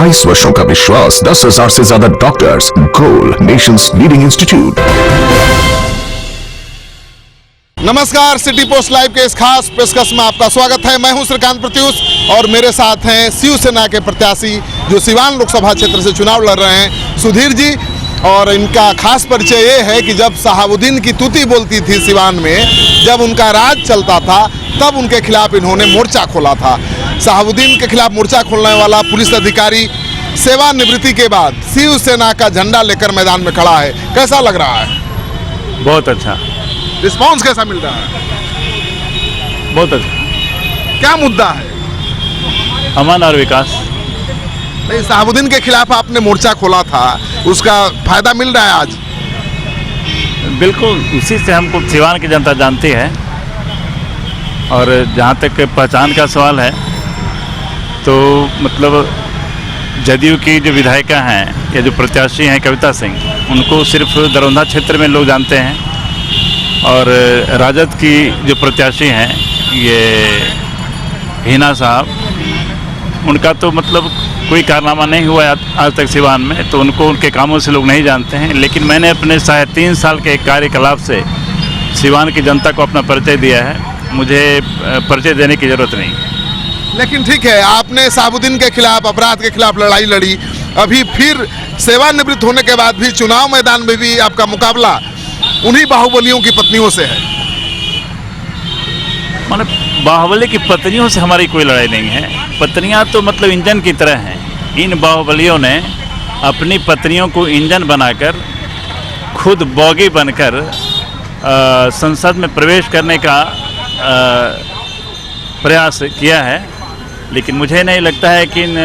22 वर्षों का विश्वास, 10,000 से ज्यादा डॉक्टर्स, गोल नेशंस लीडिंग इंस्टीट्यूट। नमस्कार, सिटी पोस्ट लाइव के इस खास पेशकश में आपका स्वागत है। मैं हूं श्रीकांत प्रत्युष और मेरे साथ हैं शिवसेना के प्रत्याशी जो सिवान लोकसभा क्षेत्र से चुनाव लड़ रहे हैं, सुधीर जी। और इनका खास परिचय ये है कि जब शहाबुद्दीन की तूती बोलती थी सिवान में, जब उनका राज चलता था, तब उनके खिलाफ इन्होंने मोर्चा खोला था। शहाबुद्दीन के खिलाफ मोर्चा खोलने वाला पुलिस अधिकारी सेवानिवृत्ति के बाद शिवसेना का झंडा लेकर मैदान में खड़ा है। कैसा लग रहा है? बहुत अच्छा। रिस्पॉन्स कैसा मिल रहा है? बहुत अच्छा। क्या मुद्दा है? अमन और विकास। नहीं, शहाबुद्दीन के खिलाफ आपने मोर्चा खोला था, उसका फायदा मिल रहा है आज? बिल्कुल, उसी से हमको सिवान की जनता जानती है। और जहाँ तक पहचान का सवाल है तो मतलब जदयू की जो विधायिका हैं या जो प्रत्याशी हैं कविता सिंह, उनको सिर्फ दरौंधा क्षेत्र में लोग जानते हैं। और राजद की जो प्रत्याशी हैं ये हिना साहब, उनका तो मतलब कोई कारनामा नहीं हुआ आज तक सिवान में, तो उनको उनके कामों से लोग नहीं जानते हैं। लेकिन मैंने अपने 3.5 साल के कार्यकलाप से सिवान की जनता को अपना परिचय दिया है, मुझे परिचय देने की ज़रूरत नहीं। लेकिन ठीक है, आपने शहाबुद्दीन के खिलाफ, अपराध के खिलाफ लड़ाई लड़ी, अभी फिर सेवानिवृत्त होने के बाद भी चुनाव मैदान में भी आपका मुकाबला उन्हीं बाहुबलियों की पत्नियों से है। माने बाहुबली की पत्नियों से हमारी कोई लड़ाई नहीं है। पत्नियां तो मतलब इंजन की तरह हैं। इन बाहुबलियों ने अपनी पत्नियों को इंजन बनाकर खुद बॉगी बनकर संसद में प्रवेश करने का प्रयास किया है। लेकिन मुझे नहीं लगता है कि इन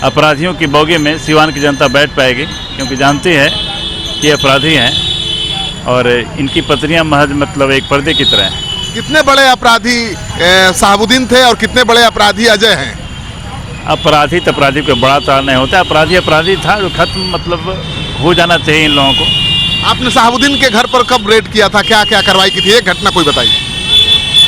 अपराधियों की बॉगी में सिवान की जनता बैठ पाएगी, क्योंकि जानती है कि अपराधी हैं और इनकी पत्नियां महज मतलब एक पर्दे की तरह हैं। कितने बड़े अपराधी शहाबुद्दीन थे और कितने बड़े अपराधी अजय हैं? अपराधी तो अपराधी को बड़ा तो नहीं होता, अपराधी अपराधी था जो खत्म मतलब हो जाना चाहिए इन लोगों को। आपने शहाबुद्दीन के घर पर कब रेड किया था, क्या क्या कार्रवाई की थी, एक घटना कोई बताइए।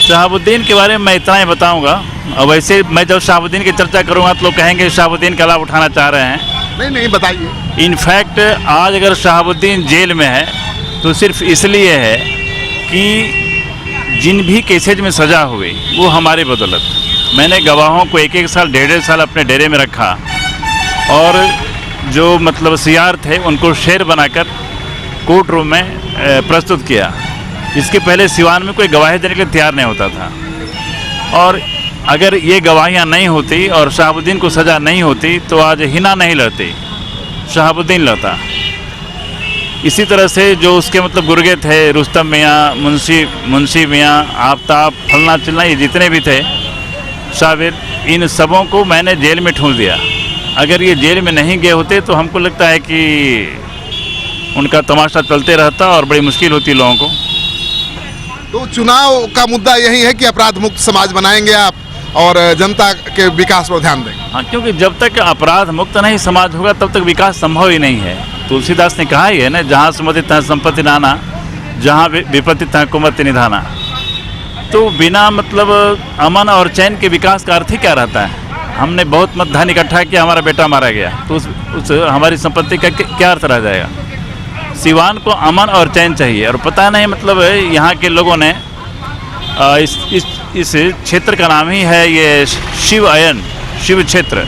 शहाबुद्दीन के बारे में मैं इतना ही बताऊंगा। और वैसे मैं जब शहाबुद्दीन की चर्चा करूंगा तो लोग कहेंगे शहाबुद्दीन का लाभ उठाना चाह रहे हैं। नहीं, बताइए। इनफैक्ट आज अगर शहाबुद्दीन जेल में है तो सिर्फ इसलिए है कि जिन भी केसेज में सज़ा हुई वो हमारे बदौलत। मैंने गवाहों को 1-1 साल 1.5 साल अपने डेरे में रखा और जो मतलब सीआर थे उनको शेर बनाकर कोर्ट रूम में प्रस्तुत किया। इसके पहले सिवान में कोई गवाही देने के लिए तैयार नहीं होता था। और अगर ये गवाहियाँ नहीं होती और शहाबुद्दीन को सज़ा नहीं होती तो आज हिना नहीं लड़ती, शहाबुद्दीन लड़ता। इसी तरह से जो उसके मतलब गुर्गे थे, रुस्तम मियाँ, मुंशी मियाँ, आफ्ताब, फलना चिलना, ये जितने भी थे, शाबिर, इन सबों को मैंने जेल में ठूंस दिया। अगर ये जेल में नहीं गए होते तो हमको लगता है कि उनका तमाशा चलते रहता और बड़ी मुश्किल होती लोगों को। तो चुनाव का मुद्दा यही है कि अपराध मुक्त समाज बनाएंगे आप और जनता के विकास पर ध्यान देंगे। हाँ, क्योंकि जब तक अपराध मुक्त नहीं समाज होगा तब तक विकास संभव ही नहीं है। तुलसीदास ने कहा ही है ना, जहाँ सुमति तहाँ संपत्ति नाना, जहाँ विपत्ति तहाँ कुमति निधाना। तो बिना मतलब अमन और चैन के विकास का अर्थ ही क्या रहता है? हमने बहुत मत धन इकट्ठा किया, हमारा बेटा मारा गया, तो उस हमारी संपत्ति का क्या अर्थ रह जाएगा? सिवान को अमन और चैन चाहिए। और पता नहीं मतलब यहाँ के लोगों ने इस क्षेत्र का नाम ही है ये शिव अयन, शिव क्षेत्र।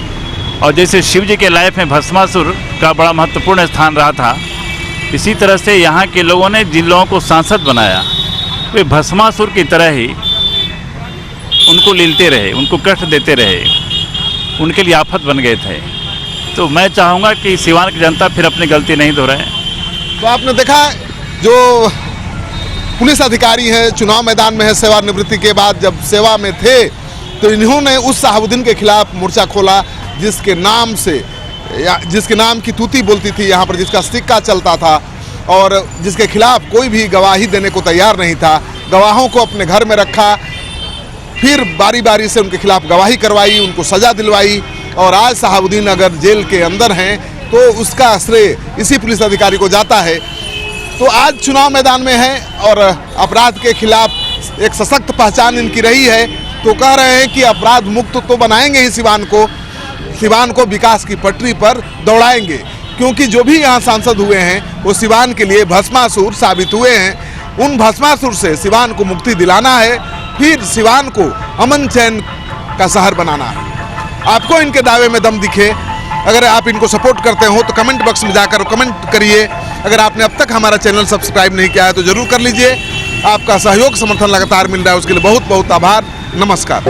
और जैसे शिव जी के लाइफ में भस्मासुर का बड़ा महत्वपूर्ण स्थान रहा था, इसी तरह से यहाँ के लोगों ने जिन लोगों को सांसद बनाया वे भस्मासुर की तरह ही उनको लीलते रहे, उनको कष्ट देते रहे, उनके लिए आफत बन गए थे। तो मैं चाहूँगा कि सिवान की जनता फिर अपनी गलती नहीं दोहराए। तो आपने देखा जो पुलिस अधिकारी हैं, चुनाव मैदान में है, सेवानिवृत्ति के बाद जब सेवा में थे तो इन्होंने उस शहाबुद्दीन के खिलाफ मोर्चा खोला जिसके नाम से जिसके नाम की तूती बोलती थी यहाँ पर, जिसका सिक्का चलता था और जिसके खिलाफ कोई भी गवाही देने को तैयार नहीं था। गवाहों को अपने घर में रखा, फिर बारी बारी से उनके खिलाफ गवाही करवाई, उनको सज़ा दिलवाई। और आज शहाबुद्दीन अगर जेल के अंदर हैं तो उसका श्रेय इसी पुलिस अधिकारी को जाता है। तो आज चुनाव मैदान में है और अपराध के खिलाफ एक सशक्त पहचान इनकी रही है। तो कह रहे हैं कि अपराध मुक्त तो बनाएंगे ही सिवान को, सिवान को विकास की पटरी पर दौड़ाएंगे, क्योंकि जो भी यहाँ सांसद हुए हैं वो सिवान के लिए भस्मासुर साबित हुए हैं। उन भस्मासुर से सिवान को मुक्ति दिलाना है, फिर सिवान को अमन चैन का शहर बनाना है। आपको इनके दावे में दम दिखे, अगर आप इनको सपोर्ट करते हो तो कमेंट बॉक्स में जाकर कमेंट करिए। अगर आपने अब तक हमारा चैनल सब्सक्राइब नहीं किया है तो जरूर कर लीजिए। आपका सहयोग समर्थन लगातार मिल रहा है, उसके लिए बहुत बहुत आभार। नमस्कार।